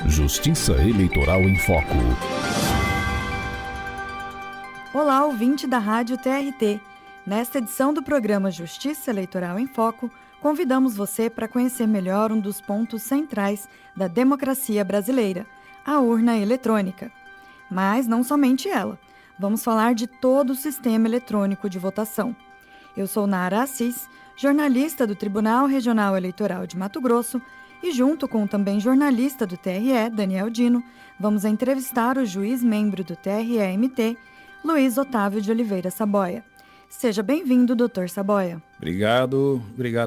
Justiça Eleitoral em Foco. Olá, ouvinte da Rádio TRT. Nesta edição do programa Justiça Eleitoral em Foco, convidamos você para conhecer melhor um dos pontos centrais da democracia brasileira, a urna eletrônica. Mas não somente ela. Vamos falar de todo o sistema eletrônico de votação. Eu sou Nara Assis, jornalista do Tribunal Regional Eleitoral de Mato Grosso, e junto com o também jornalista do TRE, Daniel Dino, vamos entrevistar o juiz membro do TRE-MT, Luiz Otávio de Oliveira Saboia. Seja bem-vindo, doutor Saboia. Obrigado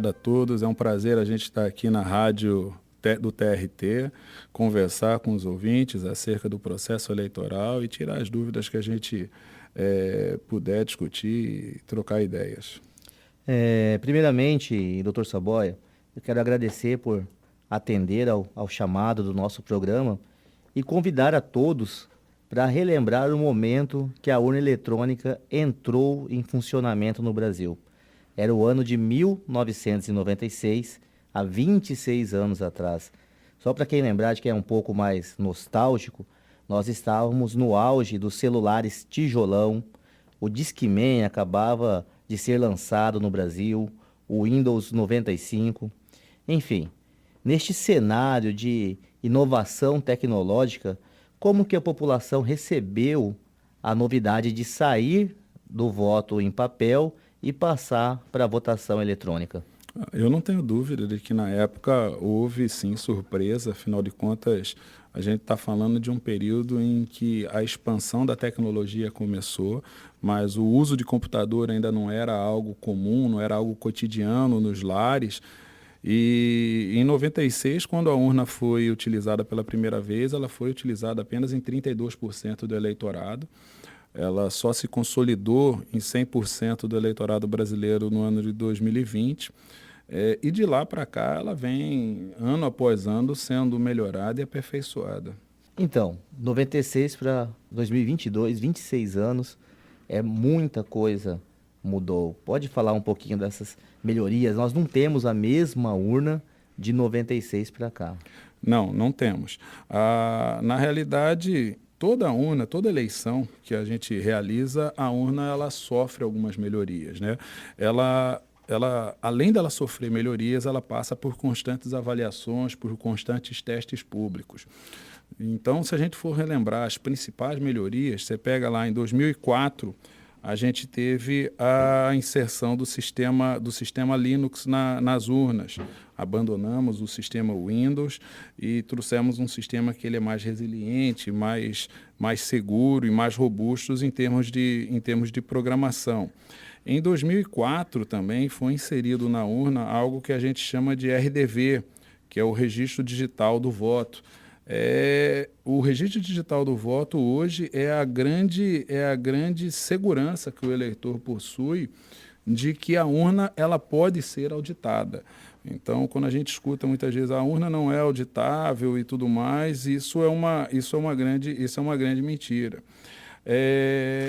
a todos. É um prazer a gente estar aqui na rádio do TRT, conversar com os ouvintes acerca do processo eleitoral e tirar as dúvidas que a gente puder discutir e trocar ideias. Primeiramente, doutor Saboia, eu quero agradecer por atender ao chamado do nosso programa e convidar a todos para relembrar o momento que a urna eletrônica entrou em funcionamento no Brasil. Era o ano de 1996, há 26 anos atrás. Só para quem lembrar de que é um pouco mais nostálgico, nós estávamos no auge dos celulares tijolão, o Discman acabava de ser lançado no Brasil, o Windows 95, enfim. Neste cenário de inovação tecnológica, como que a população recebeu a novidade de sair do voto em papel e passar para a votação eletrônica? Eu não tenho dúvida de que na época houve sim surpresa, afinal de contas a gente está falando de um período em que a expansão da tecnologia começou, mas o uso de computador ainda não era algo comum, não era algo cotidiano nos lares. E em 96, quando a urna foi utilizada pela primeira vez, ela foi utilizada apenas em 32% do eleitorado. Ela só se consolidou em 100% do eleitorado brasileiro no ano de 2020. E de lá para cá, ela vem, ano após ano, sendo melhorada e aperfeiçoada. Então, 96 para 2022, 26 anos, muita coisa mudou. Pode falar um pouquinho dessas melhorias? Nós não temos a mesma urna de 96 para cá. Não temos. Na realidade, toda urna, toda eleição que a gente realiza, a urna ela sofre algumas melhorias, né? Ela, além dela sofrer melhorias, ela passa por constantes avaliações, por constantes testes públicos. Então, se a gente for relembrar as principais melhorias, você pega lá em 2004, a gente teve a inserção do sistema Linux nas urnas. Abandonamos o sistema Windows e trouxemos um sistema que ele é mais resiliente, mais seguro e mais robusto em termos de programação. Em 2004 também foi inserido na urna algo que a gente chama de RDV, que é o Registro Digital do Voto. O registro digital do voto hoje é a grande segurança que o eleitor possui de que a urna ela pode ser auditada. Então, quando a gente escuta muitas vezes a urna não é auditável e tudo mais, isso é uma grande mentira.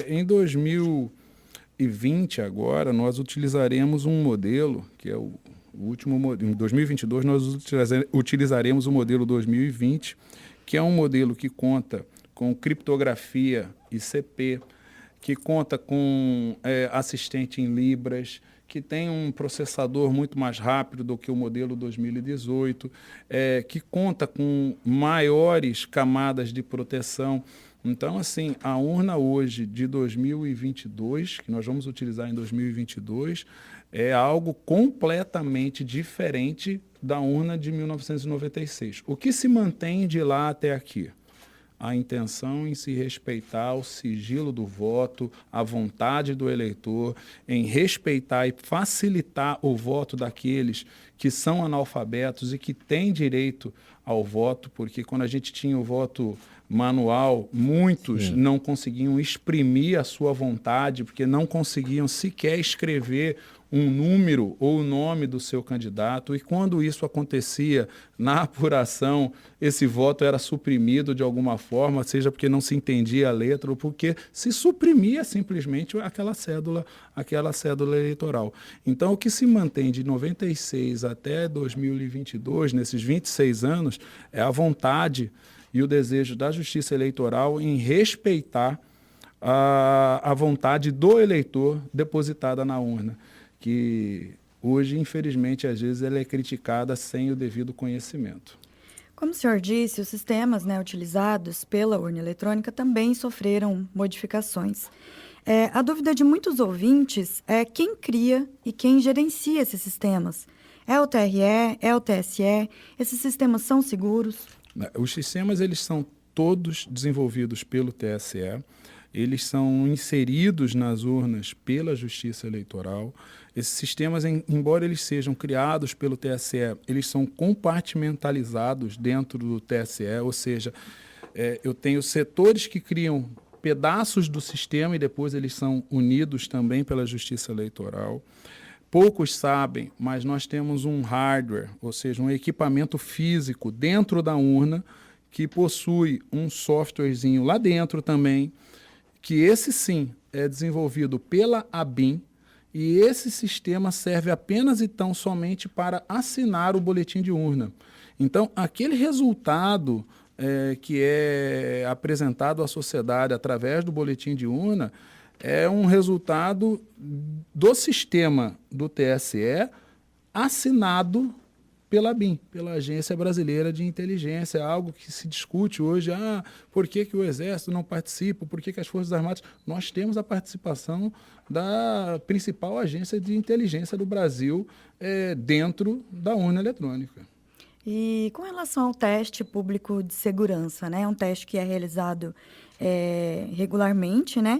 Em 2020 agora nós utilizaremos um modelo que é o último modelo. Em 2022, nós utilizaremos o modelo 2020, que é um modelo que conta com criptografia ICP, que conta com assistente em Libras, que tem um processador muito mais rápido do que o modelo 2018, que conta com maiores camadas de proteção. Então, assim, a urna hoje de 2022, que nós vamos utilizar em 2022, é algo completamente diferente da urna de 1996. O que se mantém de lá até aqui? A intenção em se respeitar o sigilo do voto, a vontade do eleitor, em respeitar e facilitar o voto daqueles que são analfabetos e que têm direito ao voto, porque quando a gente tinha o voto manual, muitos não conseguiam exprimir a sua vontade, porque não conseguiam sequer escrever um número ou o nome do seu candidato, e quando isso acontecia na apuração, esse voto era suprimido de alguma forma, seja porque não se entendia a letra ou porque se suprimia simplesmente aquela cédula eleitoral. Então, o que se mantém de 96 até 2022, nesses 26 anos, é a vontade e o desejo da Justiça Eleitoral em respeitar a vontade do eleitor depositada na urna, que hoje, infelizmente, às vezes ela é criticada sem o devido conhecimento. Como o senhor disse, os sistemas, né, utilizados pela urna eletrônica também sofreram modificações. A dúvida de muitos ouvintes é quem cria e quem gerencia esses sistemas. É o TRE? É o TSE? Esses sistemas são seguros? Os sistemas eles são todos desenvolvidos pelo TSE, eles são inseridos nas urnas pela Justiça Eleitoral. Esses sistemas, embora eles sejam criados pelo TSE, eles são compartimentalizados dentro do TSE, ou seja, eu tenho setores que criam pedaços do sistema e depois eles são unidos também pela Justiça Eleitoral. Poucos sabem, mas nós temos um hardware, ou seja, um equipamento físico dentro da urna que possui um softwarezinho lá dentro também, que esse sim é desenvolvido pela ABIN, e esse sistema serve apenas e tão somente para assinar o boletim de urna. Então, aquele resultado que é apresentado à sociedade através do boletim de urna é um resultado do sistema do TSE assinado pela ABIN, pela Agência Brasileira de Inteligência, algo que se discute hoje, por que o Exército não participa, por que as Forças Armadas... Nós temos a participação da principal agência de inteligência do Brasil dentro da urna eletrônica. E com relação ao teste público de segurança, né? É um teste que é realizado regularmente, né?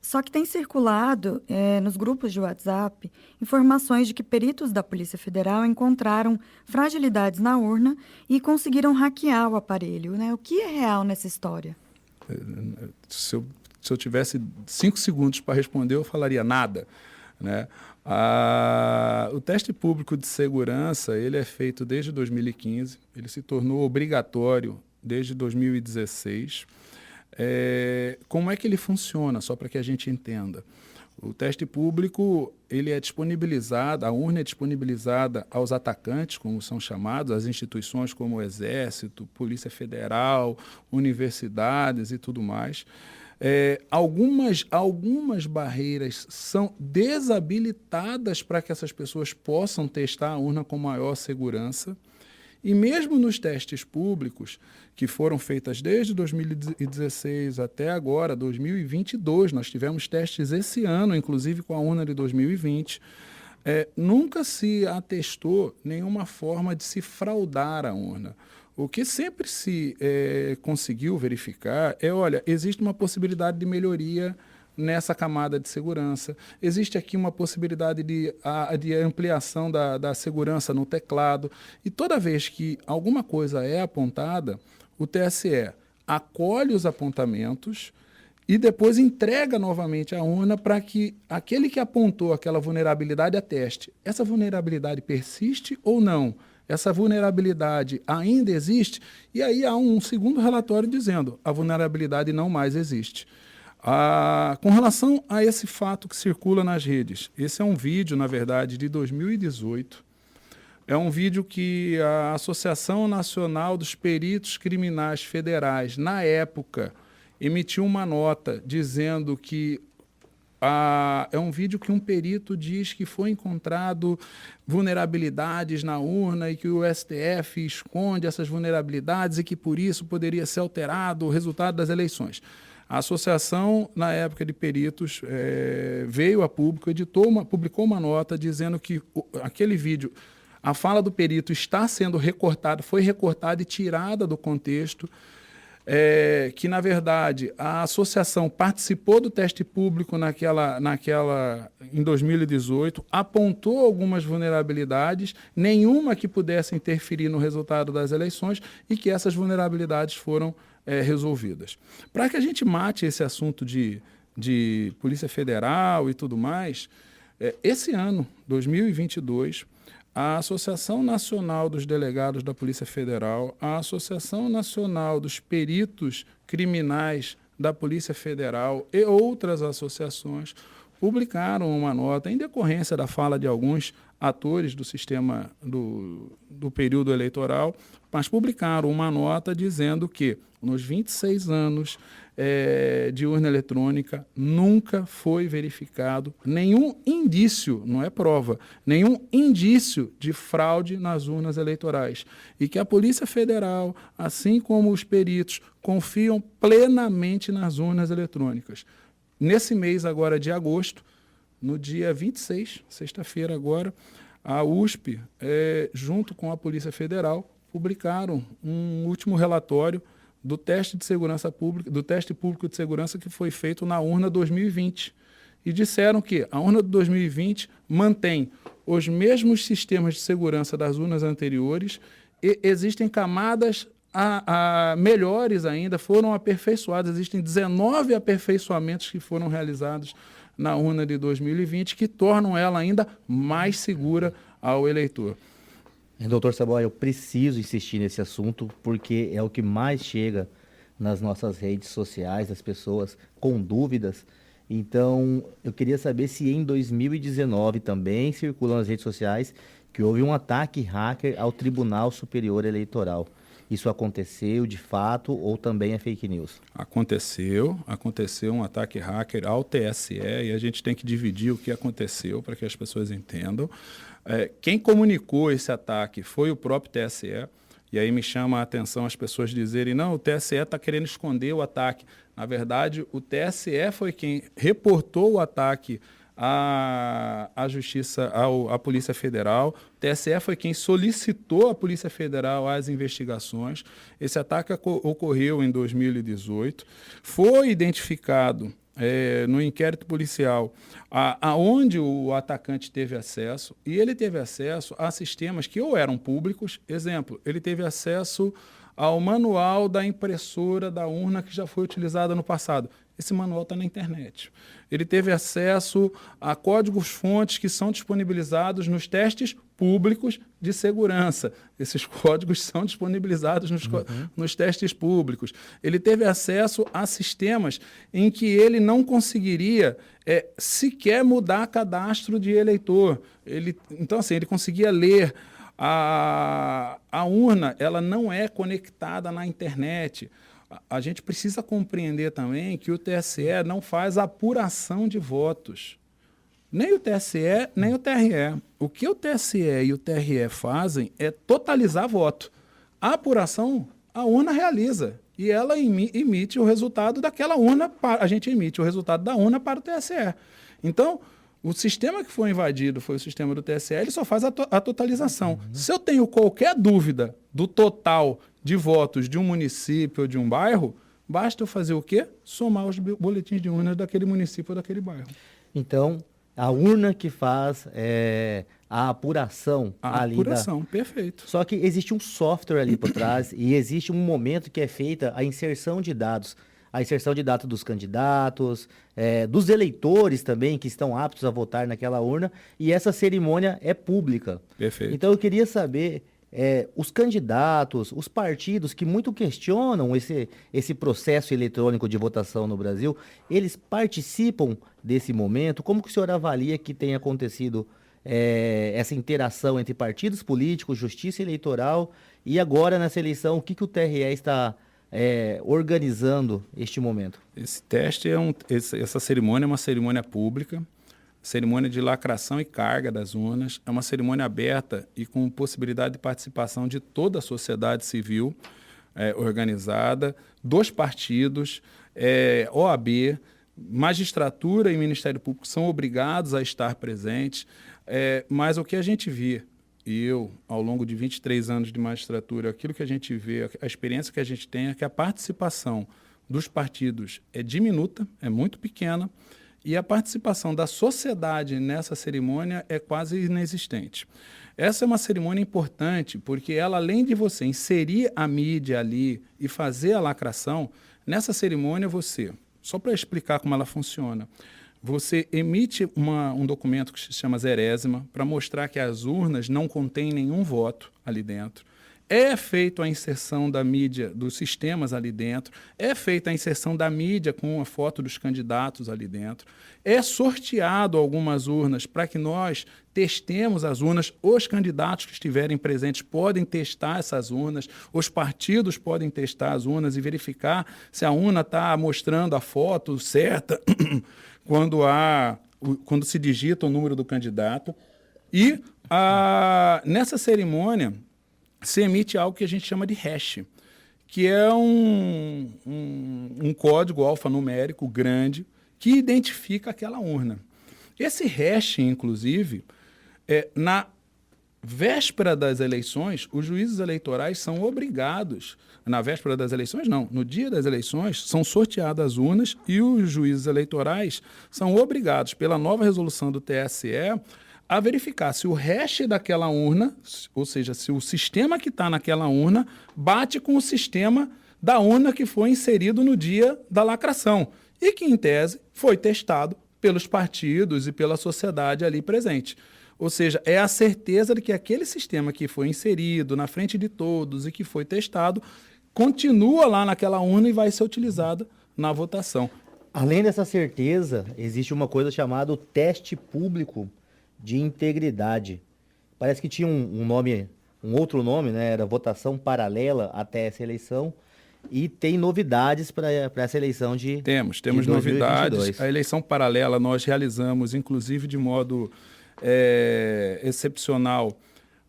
Só que tem circulado nos grupos de WhatsApp informações de que peritos da Polícia Federal encontraram fragilidades na urna e conseguiram hackear o aparelho, né? O que é real nessa história? Se eu tivesse 5 segundos para responder, eu falaria nada, né? O teste público de segurança ele é feito desde 2015, ele se tornou obrigatório desde 2016. Como é que ele funciona, só para que a gente entenda? O teste público ele é disponibilizado, a urna é disponibilizada aos atacantes, como são chamados, as instituições como o Exército, Polícia Federal, universidades e tudo mais. Algumas barreiras são desabilitadas para que essas pessoas possam testar a urna com maior segurança. E mesmo nos testes públicos, que foram feitos desde 2016 até agora, 2022, nós tivemos testes esse ano, inclusive com a urna de 2020, nunca se atestou nenhuma forma de se fraudar a urna. O que sempre se conseguiu verificar olha, existe uma possibilidade de melhoria nessa camada de segurança. Existe aqui uma possibilidade de ampliação da segurança no teclado. E toda vez que alguma coisa é apontada, o TSE acolhe os apontamentos e depois entrega novamente a urna para que aquele que apontou aquela vulnerabilidade ateste. Essa vulnerabilidade persiste ou não? Essa vulnerabilidade ainda existe? E aí há um segundo relatório dizendo a vulnerabilidade não mais existe. Com relação a esse fato que circula nas redes, esse é um vídeo, na verdade, de 2018. É um vídeo que a Associação Nacional dos Peritos Criminais Federais, na época, emitiu uma nota dizendo que é um vídeo que um perito diz que foi encontrado vulnerabilidades na urna e que o STF esconde essas vulnerabilidades e que por isso poderia ser alterado o resultado das eleições. A associação, na época de peritos, veio a público, publicou uma nota dizendo que aquele vídeo, a fala do perito está sendo recortada, foi recortada e tirada do contexto, que, na verdade, a associação participou do teste público em 2018, apontou algumas vulnerabilidades, nenhuma que pudesse interferir no resultado das eleições e que essas vulnerabilidades foram resolvidas. Para que a gente mate esse assunto de Polícia Federal e tudo mais, esse ano, 2022, a Associação Nacional dos Delegados da Polícia Federal, a Associação Nacional dos Peritos Criminais da Polícia Federal e outras associações publicaram uma nota em decorrência da fala de alguns atores do sistema do período eleitoral, mas publicaram uma nota dizendo que nos 26 anos de urna eletrônica nunca foi verificado nenhum indício, não é prova, nenhum indício de fraude nas urnas eleitorais. E que a Polícia Federal, assim como os peritos, confiam plenamente nas urnas eletrônicas. Nesse mês agora de agosto, no dia 26, sexta-feira agora, a USP, junto com a Polícia Federal, publicaram um último relatório do teste de segurança pública, do teste público de segurança que foi feito na urna 2020. E disseram que a urna de 2020 mantém os mesmos sistemas de segurança das urnas anteriores e existem camadas melhores ainda, foram aperfeiçoadas, existem 19 aperfeiçoamentos que foram realizados na urna de 2020 que tornam ela ainda mais segura ao eleitor. Doutor Saboia, eu preciso insistir nesse assunto porque é o que mais chega nas nossas redes sociais, das pessoas com dúvidas. Então, eu queria saber se em 2019 também circulam nas redes sociais que houve um ataque hacker ao Tribunal Superior Eleitoral. Isso aconteceu de fato ou também é fake news? Aconteceu um ataque hacker ao TSE e a gente tem que dividir o que aconteceu para que as pessoas entendam. Quem comunicou esse ataque foi o próprio TSE, e aí me chama a atenção as pessoas dizerem, não, o TSE está querendo esconder o ataque. Na verdade, o TSE foi quem reportou o ataque à Justiça, à Polícia Federal. O TSE foi quem solicitou à Polícia Federal as investigações. Esse ataque ocorreu em 2018. Foi identificado no inquérito policial aonde o atacante teve acesso, e ele teve acesso a sistemas que ou eram públicos, exemplo, ele teve acesso ao manual da impressora da urna que já foi utilizada no passado. Esse manual está na internet. Ele teve acesso a códigos-fontes que são disponibilizados nos testes públicos de segurança. Esses códigos são disponibilizados nos testes públicos. Ele teve acesso a sistemas em que ele não conseguiria sequer mudar cadastro de eleitor. Então, assim, ele conseguia ler. A urna, ela não é conectada na internet. A gente precisa compreender também que o TSE não faz apuração de votos. Nem o TSE, nem o TRE. O que o TSE e o TRE fazem é totalizar voto. A apuração, a urna realiza. E ela emite o resultado daquela urna, a gente emite o resultado da urna para o TSE. Então, o sistema que foi invadido foi o sistema do TSE, ele só faz a totalização. Se eu tenho qualquer dúvida do total de votos de um município ou de um bairro, basta eu fazer o quê? Somar os boletins de urna daquele município ou daquele bairro. Então, a urna que faz a apuração. Perfeito. Só que existe um software ali por trás e existe um momento que é feita a inserção de dados. A inserção de dados dos candidatos, dos eleitores também que estão aptos a votar naquela urna, e essa cerimônia é pública. Perfeito. Então eu queria saber, os candidatos, os partidos que muito questionam esse processo eletrônico de votação no Brasil, eles participam desse momento? Como que o senhor avalia que tem acontecido essa interação entre partidos políticos, justiça eleitoral, e agora nessa eleição, o que o TRE está organizando este momento? Esse teste essa cerimônia é uma cerimônia pública, cerimônia de lacração e carga das urnas, é uma cerimônia aberta e com possibilidade de participação de toda a sociedade civil organizada, dos partidos, OAB, magistratura e Ministério Público são obrigados a estar presentes, mas o que a gente vê, e eu, ao longo de 23 anos de magistratura, aquilo que a gente vê, a experiência que a gente tem é que a participação dos partidos é diminuta, é muito pequena, e a participação da sociedade nessa cerimônia é quase inexistente. Essa é uma cerimônia importante porque ela, além de você inserir a mídia ali e fazer a lacração, nessa cerimônia só para explicar como ela funciona, você emite um documento que se chama zerésima para mostrar que as urnas não contêm nenhum voto ali dentro. é feita a inserção da mídia, dos sistemas ali dentro, é feita a inserção da mídia com a foto dos candidatos ali dentro, é sorteado algumas urnas para que nós testemos as urnas, os candidatos que estiverem presentes podem testar essas urnas, os partidos podem testar as urnas e verificar se a urna está mostrando a foto certa quando se digita o número do candidato. E nessa cerimônia se emite algo que a gente chama de hash, que é um código alfanumérico grande que identifica aquela urna. Esse hash, inclusive, na véspera das eleições, os juízes eleitorais são obrigados, na véspera das eleições não, no dia das eleições são sorteadas as urnas e os juízes eleitorais são obrigados, pela nova resolução do TSE, a verificar se o hash daquela urna, ou seja, se o sistema que está naquela urna bate com o sistema da urna que foi inserido no dia da lacração e que, em tese, foi testado pelos partidos e pela sociedade ali presente. Ou seja, é a certeza de que aquele sistema que foi inserido na frente de todos e que foi testado continua lá naquela urna e vai ser utilizado na votação. Além dessa certeza, existe uma coisa chamada o teste público de integridade. Parece que tinha um outro nome, né? Era votação paralela até essa eleição. E tem novidades para essa eleição de Temos de novidades. A eleição paralela nós realizamos, inclusive, de modo excepcional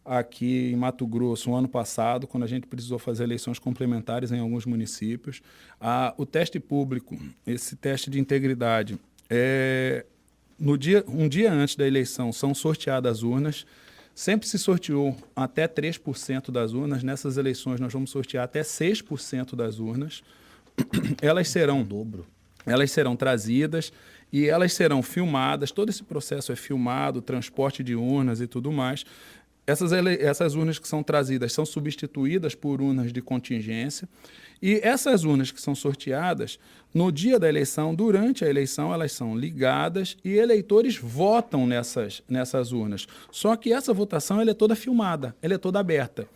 aqui em Mato Grosso, no ano passado, quando a gente precisou fazer eleições complementares em alguns municípios. O teste público, esse teste de integridade, um dia antes da eleição, são sorteadas as urnas. Sempre se sorteou até 3% das urnas. Nessas eleições, nós vamos sortear até 6% das urnas. Elas serão dobro. Elas serão trazidas e elas serão filmadas. Todo esse processo é filmado, transporte de urnas e tudo mais. Essas urnas que são trazidas são substituídas por urnas de contingência. E essas urnas que são sorteadas, no dia da eleição, durante a eleição, elas são ligadas e eleitores votam nessas urnas. Só que essa votação ela é toda filmada, ela é toda aberta.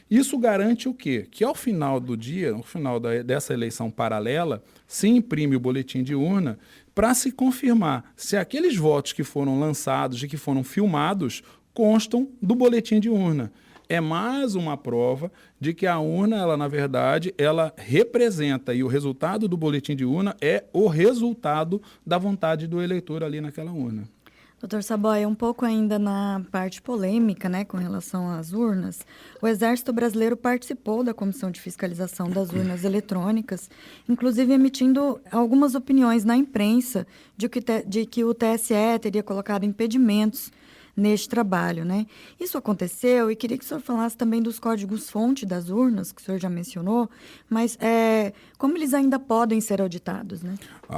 Isso garante o quê? Que ao final do dia, ao final dessa eleição paralela, se imprime o boletim de urna para se confirmar se aqueles votos que foram lançados e que foram filmados constam do boletim de urna. É mais uma prova de que a urna, ela, na verdade, ela representa, e o resultado do boletim de urna é o resultado da vontade do eleitor ali naquela urna. Doutor Saboia, um pouco ainda na parte polêmica, né, com relação às urnas, o Exército Brasileiro participou da Comissão de Fiscalização das Urnas Eletrônicas, inclusive emitindo algumas opiniões na imprensa de que o TSE teria colocado impedimentos neste trabalho, né? Isso aconteceu e queria que o senhor falasse também dos códigos-fonte das urnas, que o senhor já mencionou, mas como eles ainda podem ser auditados, né?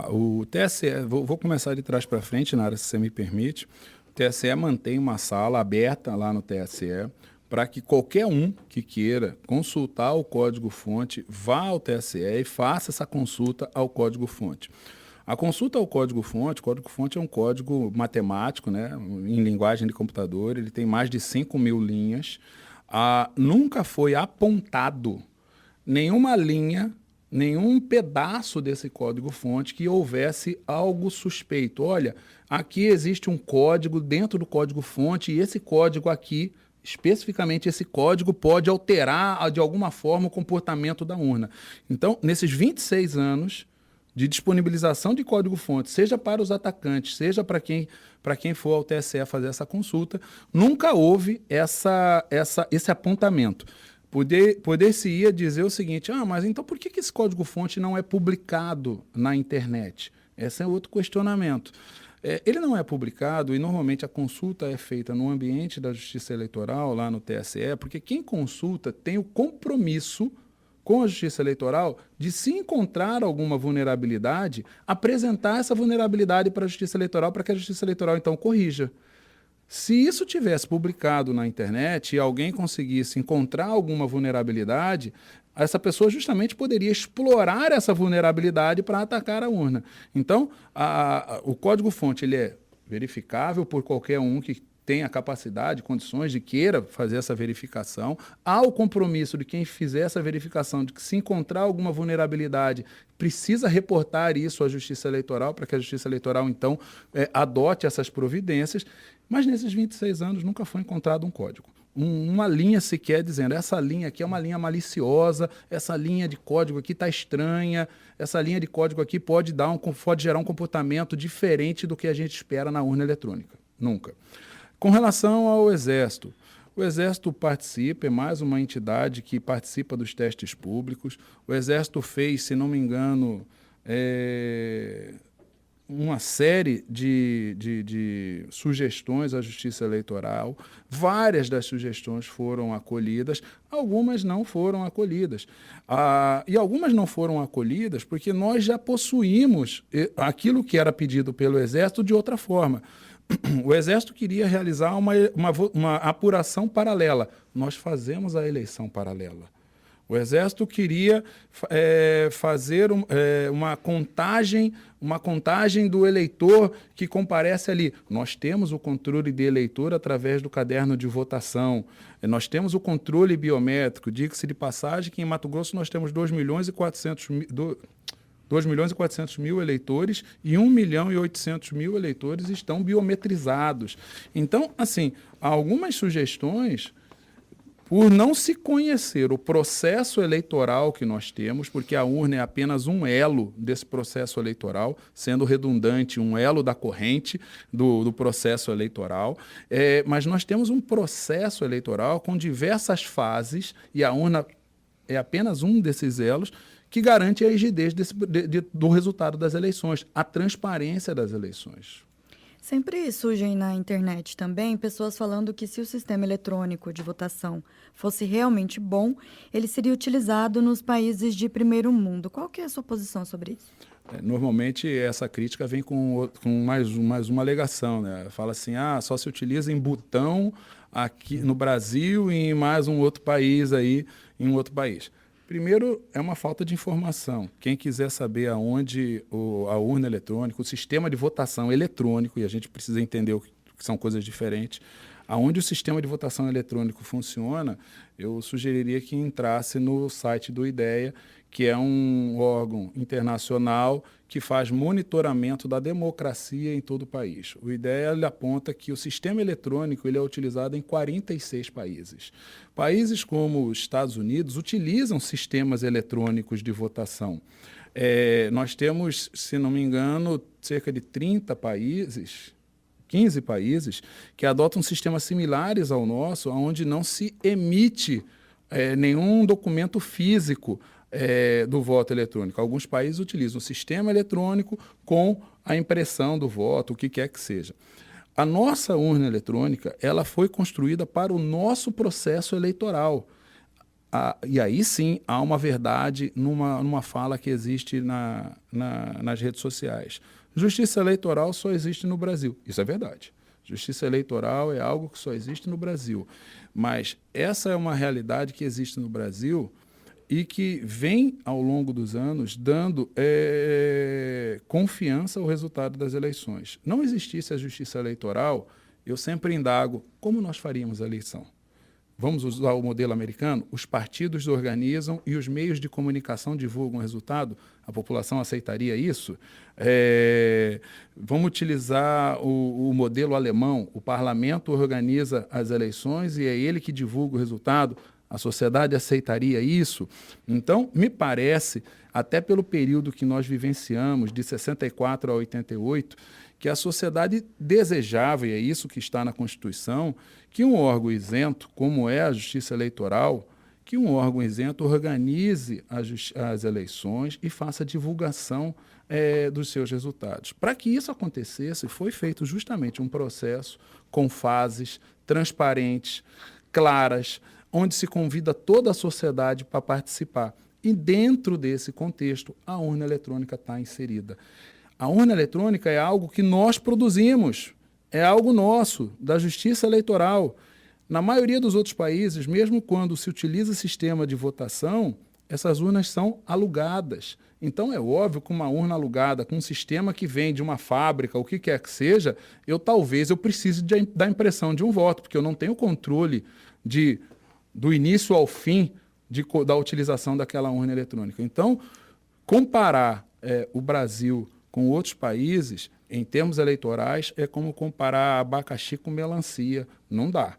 O TSE, vou começar de trás para frente, Nara, se você me permite. O TSE mantém uma sala aberta lá no TSE para que qualquer um que queira consultar o código-fonte vá ao TSE e faça essa consulta ao código-fonte. A consulta ao código-fonte, o código-fonte é um código matemático, né, em linguagem de computador, ele tem mais de 5.000 linhas. Nunca foi apontado nenhuma linha, nenhum pedaço desse código-fonte que houvesse algo suspeito. Olha, aqui existe um código dentro do código-fonte e esse código aqui, especificamente esse código, pode alterar de alguma forma o comportamento da urna. Então, nesses 26 anos de disponibilização de código-fonte, seja para os atacantes, seja para quem for ao TSE fazer essa consulta, nunca houve esse apontamento. Poder-se-ia dizer o seguinte, mas então por que esse código-fonte não é publicado na internet? Esse é outro questionamento. Ele não é publicado e normalmente a consulta é feita no ambiente da Justiça Eleitoral, lá no TSE, porque quem consulta tem o compromisso com a Justiça Eleitoral de, se encontrar alguma vulnerabilidade, apresentar essa vulnerabilidade para a Justiça Eleitoral, para que a Justiça Eleitoral, então, corrija. Se isso tivesse publicado na internet e alguém conseguisse encontrar alguma vulnerabilidade, essa pessoa justamente poderia explorar essa vulnerabilidade para atacar a urna. Então, o código-fonte ele é verificável por qualquer um que tenha capacidade, condições de queira fazer essa verificação. Há o compromisso de quem fizer essa verificação, de que se encontrar alguma vulnerabilidade, precisa reportar isso à Justiça Eleitoral, para que a Justiça Eleitoral, então, adote essas providências. Mas nesses 26 anos nunca foi encontrado um código. Uma linha sequer dizendo, essa linha aqui é uma linha maliciosa, essa linha de código aqui está estranha, essa linha de código aqui pode gerar um comportamento diferente do que a gente espera na urna eletrônica. Nunca. Com relação ao Exército, o Exército participa, é mais uma entidade que participa dos testes públicos. O Exército fez, se não me engano, uma série de sugestões à Justiça Eleitoral. Várias das sugestões foram acolhidas, algumas não foram acolhidas. E algumas não foram acolhidas porque nós já possuímos aquilo que era pedido pelo Exército de outra forma. O Exército queria realizar uma apuração paralela. Nós fazemos a eleição paralela. O Exército queria fazer uma contagem do eleitor que comparece ali. Nós temos o controle de eleitor através do caderno de votação. Nós temos o controle biométrico. Diga-se de passagem que em Mato Grosso nós temos 2.400.000 eleitores e 1.800.000 eleitores estão biometrizados. Então, assim, algumas sugestões, por não se conhecer o processo eleitoral que nós temos, porque a urna é apenas um elo desse processo eleitoral, sendo redundante, um elo da corrente do processo eleitoral, mas nós temos um processo eleitoral com diversas fases, e a urna é apenas um desses elos, que garante a rigidez do resultado das eleições, a transparência das eleições. Sempre surgem na internet também pessoas falando que se o sistema eletrônico de votação fosse realmente bom, ele seria utilizado nos países de primeiro mundo. Qual que é a sua posição sobre isso? Normalmente essa crítica vem com mais uma alegação, né? Fala assim, só se utiliza em Butão aqui no Brasil e em mais um outro país aí, em um outro país. Primeiro, é uma falta de informação. Quem quiser saber aonde a urna eletrônica, o sistema de votação eletrônico, e a gente precisa entender que são coisas diferentes, aonde o sistema de votação eletrônico funciona, eu sugeriria que entrasse no site do IDEA, que é um órgão internacional que faz monitoramento da democracia em todo o país. O IDEA ele aponta que o sistema eletrônico ele é utilizado em 46 países. Países como os Estados Unidos utilizam sistemas eletrônicos de votação. Nós temos, se não me engano, cerca de 30 países, 15 países, que adotam sistemas similares ao nosso, onde não se emite nenhum documento físico do voto eletrônico. Alguns países utilizam o sistema eletrônico com a impressão do voto, o que quer que seja. A nossa urna eletrônica ela foi construída para o nosso processo eleitoral. E aí sim há uma verdade numa fala que existe nas redes sociais. Justiça eleitoral só existe no Brasil. Isso é verdade. Justiça eleitoral é algo que só existe no Brasil. Mas essa é uma realidade que existe no Brasil e que vem, ao longo dos anos, dando confiança ao resultado das eleições. Não existisse a justiça eleitoral, eu sempre indago como nós faríamos a eleição. Vamos usar o modelo americano? Os partidos organizam e os meios de comunicação divulgam o resultado? A população aceitaria isso? Vamos utilizar o modelo alemão? O parlamento organiza as eleições e é ele que divulga o resultado? A sociedade aceitaria isso? Então, me parece, até pelo período que nós vivenciamos, de 64 a 88, que a sociedade desejava, e é isso que está na Constituição, que um órgão isento, como é a Justiça Eleitoral, que um órgão isento organize as eleições e faça divulgação dos seus resultados. Para que isso acontecesse, foi feito justamente um processo com fases transparentes, claras, onde se convida toda a sociedade para participar. E dentro desse contexto, a urna eletrônica está inserida. A urna eletrônica é algo que nós produzimos, é algo nosso, da Justiça Eleitoral. Na maioria dos outros países, mesmo quando se utiliza sistema de votação, essas urnas são alugadas. Então é óbvio que uma urna alugada, com um sistema que vem de uma fábrica, o que quer que seja, talvez eu precise da impressão de um voto, porque eu não tenho controle do início ao fim da utilização daquela urna eletrônica. Então, comparar o Brasil com outros países, em termos eleitorais, é como comparar abacaxi com melancia. Não dá.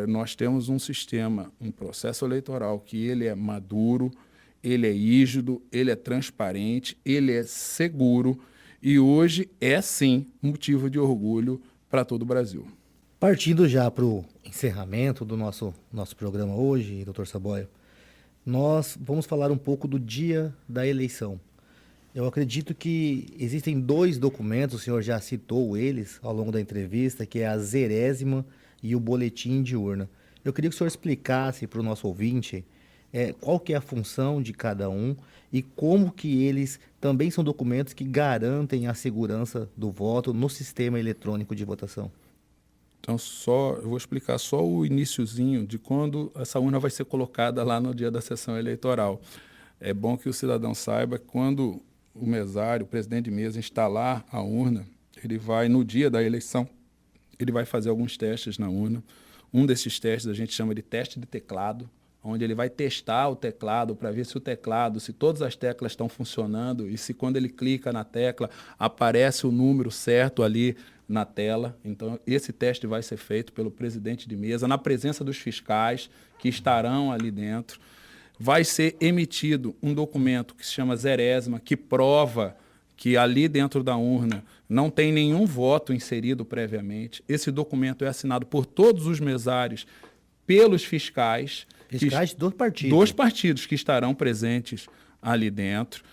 Nós temos um sistema, um processo eleitoral que ele é maduro, ele é rígido, ele é transparente, ele é seguro e hoje é, sim, motivo de orgulho para todo o Brasil. Partindo já para o encerramento do nosso programa hoje, doutor Saboia, nós vamos falar um pouco do dia da eleição. Eu acredito que existem 2 documentos, o senhor já citou eles ao longo da entrevista, que é a Zerésima e o boletim de urna. Eu queria que o senhor explicasse para o nosso ouvinte qual que é a função de cada um e como que eles também são documentos que garantem a segurança do voto no sistema eletrônico de votação. Então, eu vou explicar só o iniciozinho de quando essa urna vai ser colocada lá no dia da sessão eleitoral. É bom que o cidadão saiba que quando o mesário, o presidente de mesa, instalar a urna, ele vai, no dia da eleição, ele vai fazer alguns testes na urna. Um desses testes a gente chama de teste de teclado, onde ele vai testar o teclado para ver se todas as teclas estão funcionando e se quando ele clica na tecla aparece o número certo ali na tela. Então, esse teste vai ser feito pelo presidente de mesa, na presença dos fiscais que estarão ali dentro. Vai ser emitido um documento que se chama Zerésima, que prova que ali dentro da urna não tem nenhum voto inserido previamente. Esse documento é assinado por todos os mesários, pelos fiscais. Fiscais dos partidos. Dos partidos que estarão presentes ali dentro.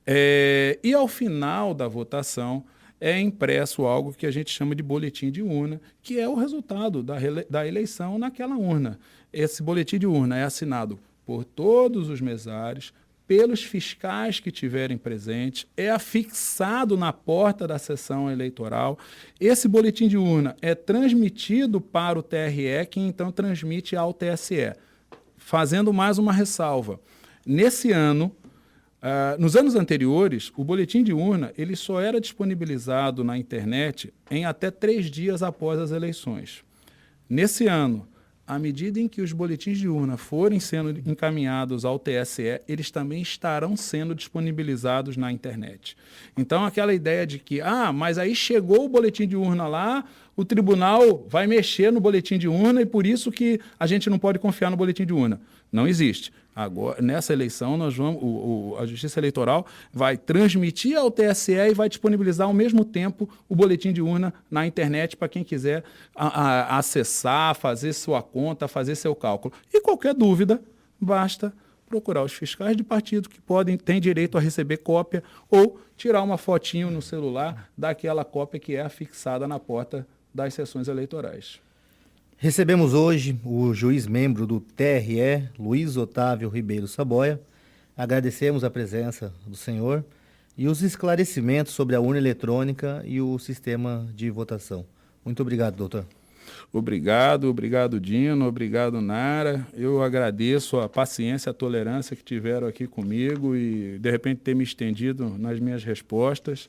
E ao final da votação é impresso algo que a gente chama de boletim de urna, que é o resultado da eleição naquela urna. Esse boletim de urna é assinado por todos os mesários, pelos fiscais que tiverem presentes, é afixado na porta da sessão eleitoral. Esse boletim de urna é transmitido para o TRE, que então transmite ao TSE. Fazendo mais uma ressalva. Nesse ano, nos anos anteriores, o boletim de urna ele só era disponibilizado na internet em até 3 dias após as eleições. Nesse ano, à medida em que os boletins de urna forem sendo encaminhados ao TSE, eles também estarão sendo disponibilizados na internet. Então, aquela ideia de que, mas aí chegou o boletim de urna lá, o tribunal vai mexer no boletim de urna e por isso que a gente não pode confiar no boletim de urna. Não existe. Agora, nessa eleição, a Justiça Eleitoral vai transmitir ao TSE e vai disponibilizar ao mesmo tempo o boletim de urna na internet para quem quiser acessar, fazer sua conta, fazer seu cálculo. E qualquer dúvida, basta procurar os fiscais de partido que têm direito a receber cópia ou tirar uma fotinho no celular daquela cópia que é afixada na porta das sessões eleitorais. Recebemos hoje o juiz-membro do TRE, Luiz Otávio Ribeiro Saboia. Agradecemos a presença do senhor e os esclarecimentos sobre a urna eletrônica e o sistema de votação. Muito obrigado, doutor. Obrigado, Dino, obrigado, Nara. Eu agradeço a paciência, a tolerância que tiveram aqui comigo e, de repente, ter me estendido nas minhas respostas.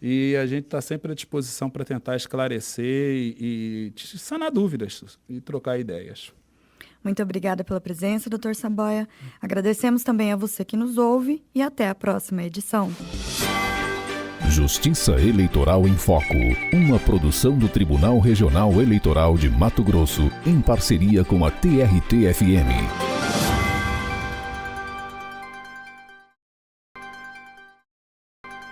E a gente está sempre à disposição para tentar esclarecer e sanar dúvidas e trocar ideias. Muito obrigada pela presença, doutor Saboia. Agradecemos também a você que nos ouve e até a próxima edição. Justiça Eleitoral em Foco, uma produção do Tribunal Regional Eleitoral de Mato Grosso, em parceria com a TRT-FM.